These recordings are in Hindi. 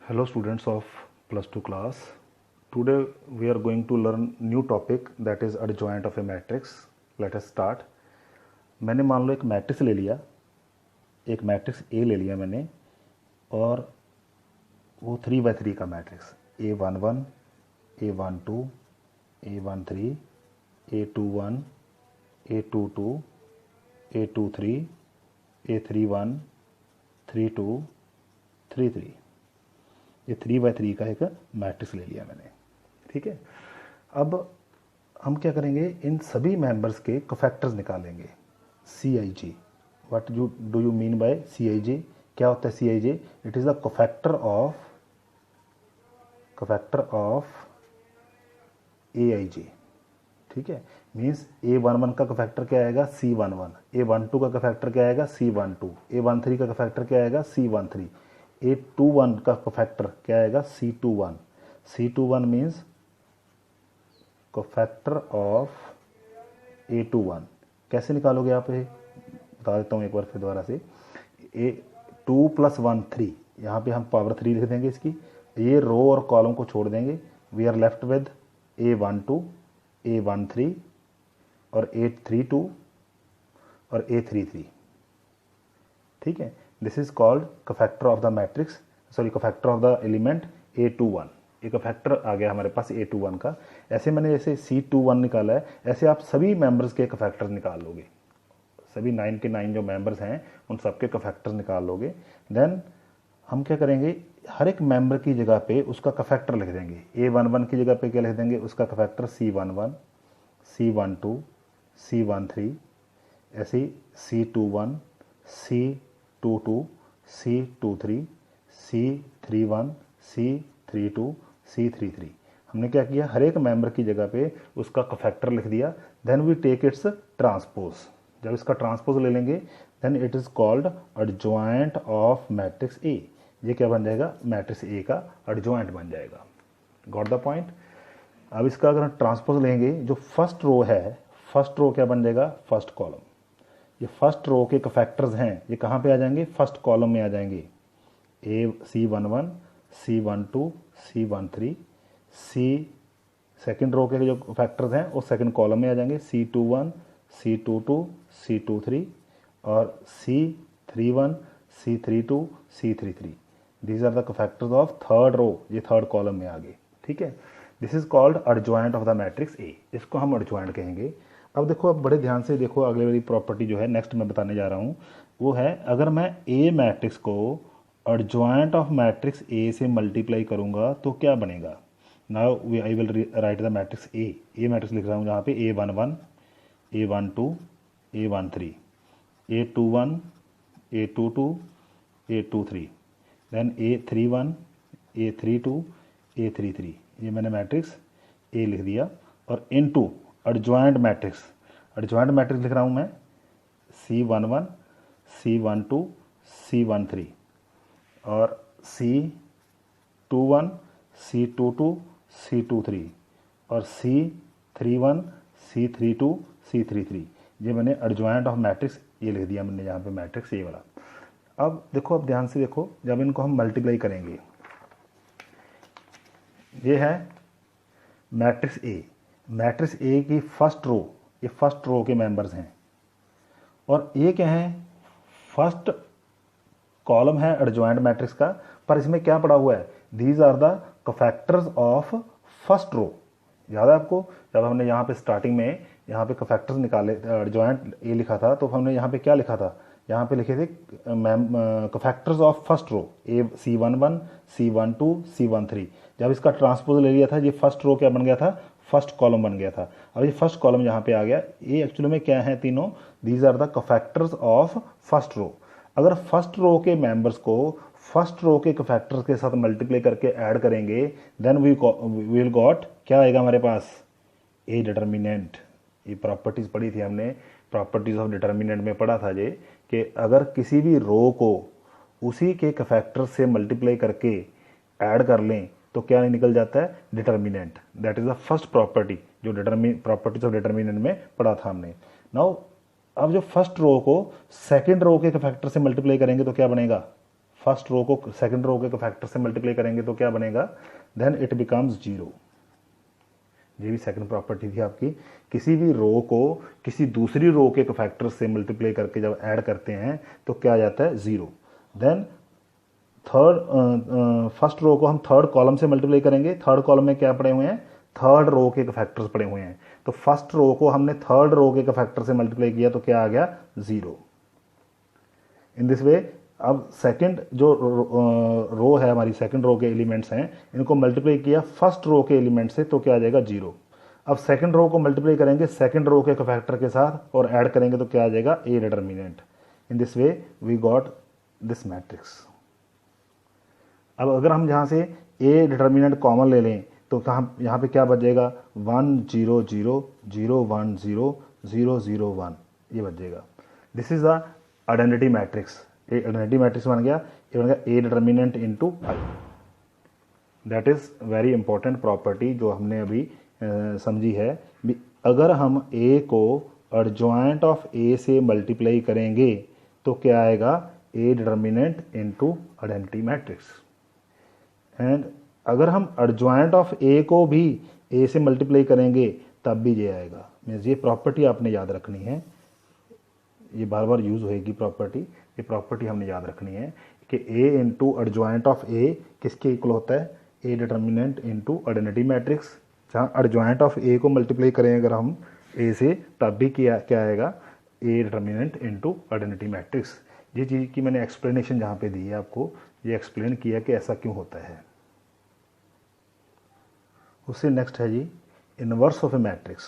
Hello students of plus 2 class. Today we are going to learn new topic that is adjoint of a matrix. Let us start. मैंने मान लो एक मैट्रिक्स ले लिया, एक मैट्रिक्स ए ले लिया मैंने, और वो 3x3 का matrix A11, A12, A13, A21, A22, A23, A31, 32, 33, ये 3x3 का एक मैट्रिक्स ले लिया मैंने। ठीक है, अब हम क्या करेंगे, इन सभी मेंबर्स के कोफैक्टर्स निकालेंगे। CIJ, what do you mean by CIJ? क्या होता है CIJ? It is the cofactor of AIJ। ठीक है, मीन्स A11 का कोफैक्टर क्या आएगा? C11, A12 का कोफैक्टर क्या आएगा? C12, A13 का कोफैक्टर क्या आएगा? C13, A21 का कोफैक्टर क्या आएगा? C21। C21 means cofactor of A21। कैसे निकालोगे आप? ये बता देता हूँ एक बार फिर दोबारा से। A2 + 1 3, यहाँ पे हम पावर 3 लिख देंगे इसकी। ये रो और कॉलम को छोड़ देंगे। We are left with A12, A13 और A32 और A33। ठीक है, this is called cofactor of the matrix, sorry cofactor of the element A21। एक कोफैक्टर आ गया हमारे पास A21 का। ऐसे मैंने जैसे C21 निकाला है, ऐसे आप सभी मेंबर्स के कोफैक्टर निकाल लोगे। सभी 9 के 9 जो मेंबर्स हैं उन सबके कोफैक्टर निकाल लोगे। देन हम क्या करेंगे, हर एक मेंबर की जगह पे उसका कोफैक्टर लिख देंगे। A11 की जगह पे क्या लिख देंगे? उसका कोफैक्टर C11, C12, C13, ऐसे C21, C22, C23, C31, C32, C33। हमने क्या किया, हर एक मेंबर की जगह पे उसका कोफैक्टर लिख दिया। Then we take its transpose. जब इसका ट्रांसपोज ले लेंगे then it is called adjoint of matrix A. ये क्या बन जाएगा? मैट्रिक्स ए का एडजॉइंट बन जाएगा। Got the point? अब इसका अगर हम ट्रांसपोज लेंगे, जो फर्स्ट रो है, फर्स्ट रो क्या बन जाएगा? First column. ये फर्स्ट रो के कोफैक्टर्स हैं, ये कहाँ पे आ जाएंगे? फर्स्ट कॉलम में आ जाएंगे। C11, C12, C13, second row के जो फैक्टर्स हैं वो सेकेंड कॉलम में आ जाएंगे। C21, C22, C23 और C31, C32, C33। These are the cofactors of third row, ये थर्ड कॉलम में आ गए। ठीक है, this is called adjoint of the matrix A. इसको हम एडजॉइंट कहेंगे। अब देखो, अब बड़े ध्यान से देखो, अगले वाली प्रॉपर्टी जो है नेक्स्ट मैं बताने जा रहा हूँ वो है, अगर मैं ए मैट्रिक्स को एडजॉइंट ऑफ मैट्रिक्स ए से मल्टीप्लाई करूँगा तो क्या बनेगा? Now I will write the matrix A matrix लिख रहा हूँ जहाँ पे A11, A12, A13, A21, A22, A23, then A31, A32, A33। ये मैंने मैट्रिक्स ए लिख दिया। और इनटू एडजॉइंट मैट्रिक्स लिख रहा हूँ मैं C11, C12, C13 और C21, C22, C23 और C31, C32, C33। ये मैंने एडजॉइंट ऑफ मैट्रिक्स ये लिख दिया मैंने यहाँ पे, मैट्रिक्स ए वाला। अब देखो, अब ध्यान से देखो, जब इनको हम मल्टीप्लाई करेंगे, ये है मैट्रिक्स ए की फर्स्ट रो, ये फर्स्ट रो के मेंबर्स हैं, और ये क्या है? फर्स्ट कॉलम है एडजॉइंट मैट्रिक्स का, पर इसमें क्या पड़ा हुआ है? These are the cofactors of first row. याद है आपको, जब हमने यहाँ पे स्टार्टिंग में यहाँ पे कोफैक्टर्स निकाले, एडजॉइंट ए लिखा था, तो हमने यहाँ पे क्या लिखा था? यहाँ पे लिखे थे cofactors of first row, C11, C12, C13। जब इसका ट्रांसपोज ले लिया था, ये फर्स्ट रो क्या बन गया था? फर्स्ट कॉलम बन गया था। अब ये फर्स्ट कॉलम यहाँ पे आ गया। ये एक्चुअली में क्या है? तीनों, these are the cofactors of first row. अगर फर्स्ट रो के मेंबर्स को फर्स्ट रो के कोफैक्टर्स के साथ मल्टीप्लाई करके ऐड करेंगे, देन वी विल गॉट, क्या आएगा हमारे पास? ए डिटर्मिनेंट। ये प्रॉपर्टीज पढ़ी थी हमने, प्रॉपर्टीज ऑफ डिटर्मिनेंट में पढ़ा था ये, कि अगर किसी भी रो को उसी के कोफैक्टर से मल्टीप्लाई करके ऐड कर लें तो क्या निकल जाता है? Determinant. That is the first property जो प्रॉपर्टीज ऑफ डिटर्मिनेंट में पढ़ा था हमने। नाउ अब जो फर्स्ट रो को सेकंड रो के फैक्टर से मल्टीप्लाई करेंगे तो क्या बनेगा? फर्स्ट रो को सेकंड रो के फैक्टर से मल्टीप्लाई करेंगे तो क्या बनेगा, देन इट बिकम्स 0। ये भी सेकंड प्रॉपर्टी थी आपकी, किसी भी रो को किसी दूसरी रो के फैक्टर से मल्टीप्लाई करके जब ऐड करते हैं तो क्या आ जाता है 0। देन फर्स्ट रो को हम थर्ड कॉलम से मल्टीप्लाई करेंगे, थर्ड कॉलम में क्या पड़े हुए हैं, थर्ड रो के फैक्टर्स पड़े हुए हैं, तो फर्स्ट रो को हमने थर्ड रो के फैक्टर से मल्टीप्लाई किया तो क्या आ गया 0। इन दिस वे अब सेकंड जो रो है हमारी, सेकंड रो के एलिमेंट्स हैं, इनको मल्टीप्लाई किया फर्स्ट रो के एलिमेंट से तो क्या आ जाएगा 0। अब सेकंड रो को मल्टीप्लाई करेंगे सेकंड रो के फैक्टर के साथ और ऐड करेंगे तो क्या आ जाएगा A determinant. In this way we got this matrix. अब अगर हम यहाँ से ए डिटर्मिनेंट कॉमन ले लें तो यहाँ पे क्या बचेगा 1 0 0 0 1 0 0 0 1, ये बच जाएगा। This is the identity matrix. A identity matrix बन गया, ये बन गया ए determinant into I. That is very important property जो हमने अभी समझी है। अगर हम ए को एडजॉइंट ऑफ ए से मल्टीप्लाई करेंगे तो क्या आएगा ए determinant into identity matrix. And अगर हम एडजॉइंट ऑफ ए को भी ए से मल्टीप्लाई करेंगे तब भी ये आएगा। मीन्स ये प्रॉपर्टी आपने याद रखनी है, ये बार बार यूज़ होएगी प्रॉपर्टी, ये प्रॉपर्टी हमने याद रखनी है कि ए इंटू एडजॉइंट ऑफ ए किसके इक्वल होता है, A determinant into identity matrix. जहाँ एडजॉइंट ऑफ ए को मल्टीप्लाई करें अगर हम ए से तब भी क्या आएगा ए डिटर्मिनेंट इंटू आइडेंटिटी मैट्रिक्स। ये चीज़ की मैंने एक्सप्लेनेशन जहाँ पे दी है आपको, ये एक्सप्लेन किया कि ऐसा क्यों होता है। उससे नेक्स्ट है जी inverse of A matrix.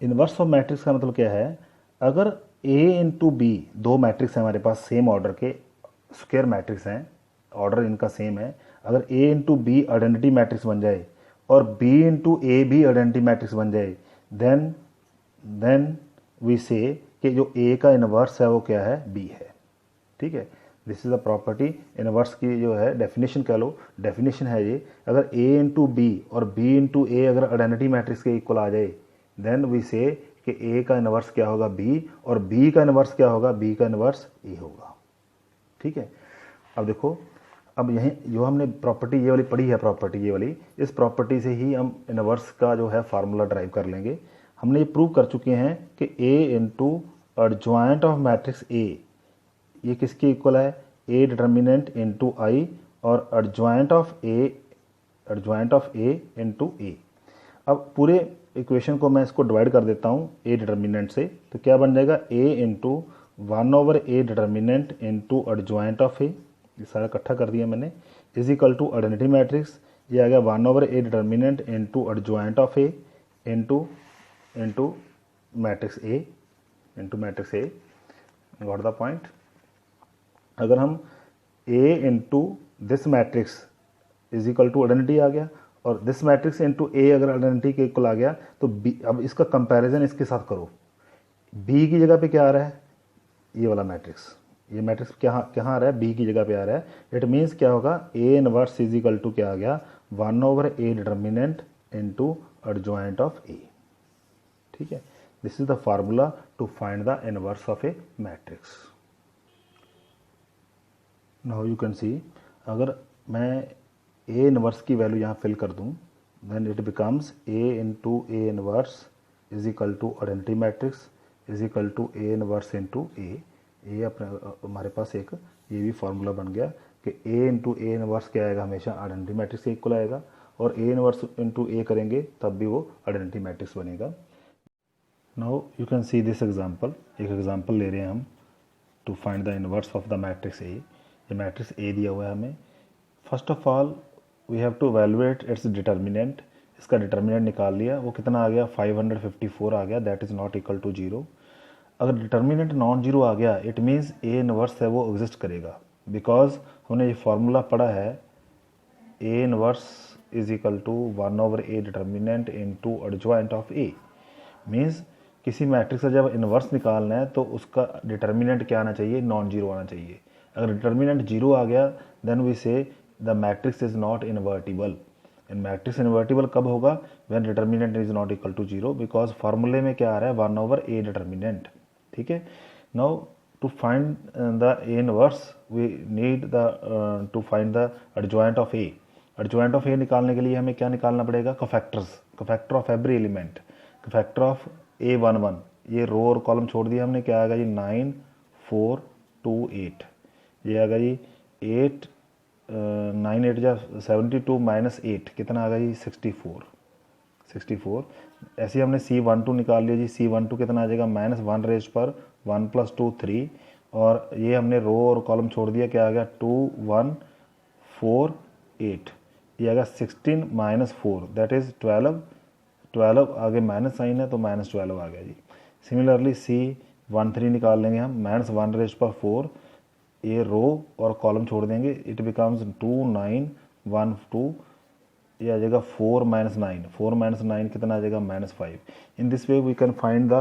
Inverse of matrix का मतलब क्या है, अगर ए इंटू बी दो मैट्रिक्स हैं हमारे पास सेम ऑर्डर के, स्क्वायर मैट्रिक्स हैं, ऑर्डर इनका सेम है, अगर ए इंटू बी आइडेंटिटी मैट्रिक्स बन जाए और बी इंटू ए भी आइडेंटिटी मैट्रिक्स बन जाए, देन वी से कि जो ए का इनवर्स है वो क्या है, बी है। ठीक है, this is the property. Inverse की जो है डेफिनेशन कह लो, डेफिनेशन है ये, अगर ए इंटू बी और बी इंटू ए अगर आइडेंटिटी मैट्रिक्स के इक्वल आ जाए देन वी से कि ए का इनवर्स क्या होगा बी और बी का इनवर्स क्या होगा, बी का इनवर्स ए होगा। ठीक है, अब देखो, अब यहीं जो हमने प्रॉपर्टी ये वाली पढ़ी है, प्रॉपर्टी ये वाली, इस प्रॉपर्टी से ही हम इनवर्स का जो है फार्मूला ड्राइव कर लेंगे। हमने ये प्रूव कर चुके हैं कि A into adjoint of matrix A ये किसके इक्वल है, ए डिटर्मिनेंट इनटू आई और adjoint of A into A. अब पूरे इक्वेशन को मैं इसको डिवाइड कर देता हूँ ए डिटर्मिनेंट से, तो क्या बन जाएगा A into 1/a determinant into adjoint of A, ये सारा इकट्ठा कर दिया मैंने, is equal to identity matrix, ये आ गया 1/a determinant into adjoint of A into matrix A got the point. अगर हम a into this matrix is equal to identity आ गया और दिस मैट्रिक्स इंटू ए अगर आइडेंटिटी के इक्वल आ गया तो b, अब इसका कंपैरिजन इसके साथ करो, b की जगह पे क्या आ रहा है, ये वाला मैट्रिक्स, ये मैट्रिक्स कहाँ आ रहा है, b की जगह पे आ रहा है। इट मीन्स क्या होगा, a inverse is equal to क्या आ गया 1/a determinant into adjoint of a। ठीक है, this is the formula to find the inverse of A matrix. Now you can see, अगर मैं ए इनवर्स की वैल्यू यहाँ फिल कर दूँ then it becomes A into A inverse is equal to identity matrix is equal to A inverse into A. ये अपने हमारे पास एक ये भी फार्मूला बन गया कि ए इंटू ए इनवर्स क्या आएगा, हमेशा आइडेंटिटी मैट्रिक्स के इक्वल आएगा, और ए इनवर्स इंटू ए करेंगे तब भी वो आइडेंटिटी मैट्रिक्स बनेगा। Now you can see this example, एक एग्जांपल ले रहे हैं हम to find the inverse of the matrix A. ये मैट्रिक्स ए दिया हुआ है हमें। First of all we have to evaluate its determinant. इसका डिटर्मिनेंट निकाल लिया, वो कितना आ गया 554 आ गया, that is not equal to 0। अगर डिटर्मिनेंट नॉन जीरो आ गया इट मीन्स ए इनवर्स है वो एग्जिस्ट करेगा, बिकॉज हमने ये फार्मूला पढ़ा है A inverse is equal to 1/a determinant into adjoint of A. Means किसी मैट्रिक्स का जब इनवर्स निकालना है तो उसका डिटर्मिनेंट क्या आना चाहिए, नॉन जीरो आना चाहिए। अगर डिटर्मिनेंट जीरो आ गया then we say the matrix is not invertible. इन मैट्रिक्स इन्वर्टिबल कब होगा, when determinant is not equal to 0, because फार्मूले में क्या आ रहा है 1/a डिटर्मिनेंट। ठीक है, now to find the A inverse we need the to find the adjoint of A. Adjoint of A निकालने के लिए हमें क्या निकालना पड़ेगा, cofactors, cofactor of every element, cofactor of A11, ये रो और कॉलम छोड़ दिया हमने, क्या आएगा जी 9 4 2 8, ये आएगा जी 8 9 8 जा 72 माइनस 8 कितना आ गया जी 64। ऐसे ही हमने C12 निकाल लिया जी, C12 कितना आ जाएगा -1 रेज पर 1 + 2 3, और ये हमने रो और कॉलम छोड़ दिया, क्या आ गया 2 1 4 8, ये आएगा 16 - 4 दैट इज़ 12 आगे माइनस साइन है तो -12 आ गया जी। सिमिलरली C13 निकाल लेंगे हम, -1 रेज पर 4, ये रो और कॉलम छोड़ देंगे, इट बिकम्स 2 9 1 2, ये आ जाएगा 4 - 9, 4 - 9 कितना आ जाएगा -5। In this way we can find the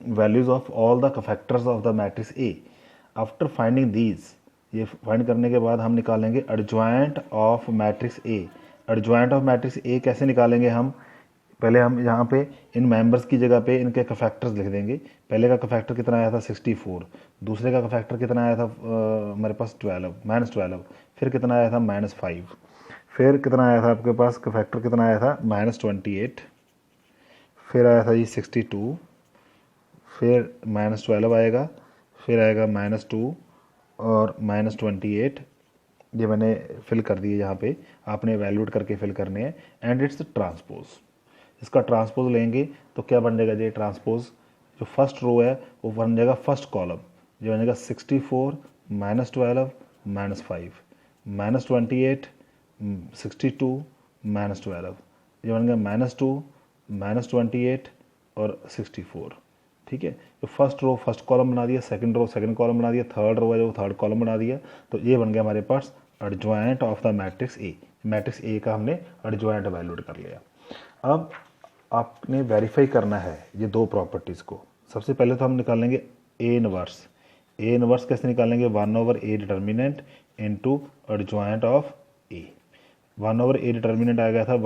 values of all the cofactors of the matrix A. After finding these, ये फाइंड करने के बाद हम निकालेंगे adjoint of matrix A. Adjoint of matrix A कैसे निकालेंगे हम, पहले हम यहाँ पे इन मेंबर्स की जगह पे इनके कोफैक्टर्स लिख देंगे। पहले का कोफैक्टर कितना आया था 64, दूसरे का कोफैक्टर कितना आया था हमारे पास 12, फिर कितना आया था -5, फिर कितना आया था आपके पास कोफैक्टर कितना आया था -28, फिर आया था जी 62, फिर -12 आएगा, फिर आएगा -2 और -28, ये मैंने फिल कर दिए, यहाँ पे आपने वैल्यूट करके फिल करने हैं। एंड इट्स ट्रांसपोज, इसका ट्रांसपोज लेंगे तो क्या बन जाएगा जी ट्रांसपोज, जो फर्स्ट रो है वो बन जाएगा फर्स्ट कॉलम, जो बन जाएगा 64 -12 -5 -28 62 -12, ये बन गया -2 -28 और 64। ठीक है, तो फर्स्ट रो फर्स्ट कॉलम बना दिया, सेकंड रो सेकंड कॉलम बना दिया, थर्ड रो है जो थर्ड कॉलम बना दिया, तो ये बन गया हमारे पास adjoint of the matrix A. Matrix A का हमने एडजॉइंट वैल्यूड कर लिया। अब आपने वेरीफाई करना है ये दो प्रॉपर्टीज़ को। सबसे पहले तो हम निकालेंगे ए इनवर्स। ए इनवर्स कैसे निकालेंगे, 1/a determinant into adjoint of A. 1/a determinant आ गया था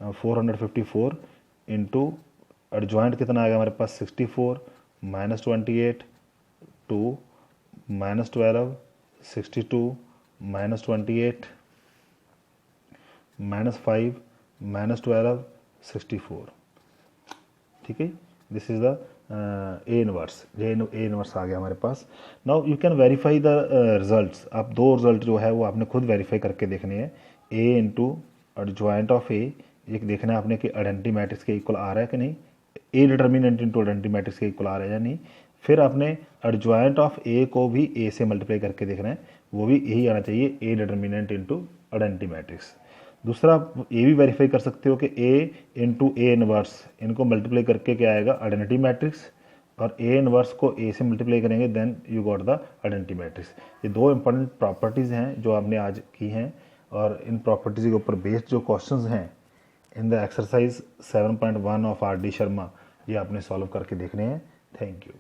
454 इंटू एडजॉइंट कितना आ गया हमारे पास 64 -28 2 -12 62 -28 -5 -12 64। ठीक है, this is the A inverse, A inverse आ गया हमारे पास। Now you can verify the results. आप दो रिजल्ट जो है वो आपने खुद वेरीफाई करके देखने हैं। ए इंटू एडजॉइंट ऑफ ए, ये देखना है आपने कि आइडेंटिटी मैट्रिक्स के इक्वल आ रहा है कि नहीं, ए डिटर्मिनेंट इंटू आइडेंटिटी मैट्रिक्स के इक्वल आ रहा है या नहीं। फिर आपने एडजॉइंट ऑफ ए को भी ए से मल्टीप्लाई करके देखना है, वो भी यही आना चाहिए, ए डिटर्मिनेंट इंटू आइडेंटिटी मैट्रिक्स। दूसरा आप ये भी वेरीफाई कर सकते हो कि ए इंटू ए इनवर्स, इनको मल्टीप्लाई करके क्या आएगा आइडेंटिटी मैट्रिक्स, और ए इनवर्स को ए से मल्टीप्लाई करेंगे then you got the identity matrix. ये दो इंपॉर्टेंट प्रॉपर्टीज़ हैं जो आपने आज की हैं, और इन प्रॉपर्टीज़ के ऊपर बेस्ड जो क्वेश्चंस हैं in the exercise 7.1 of R D Sharma, ये आपने सॉल्व करके देखने हैं। Thank you.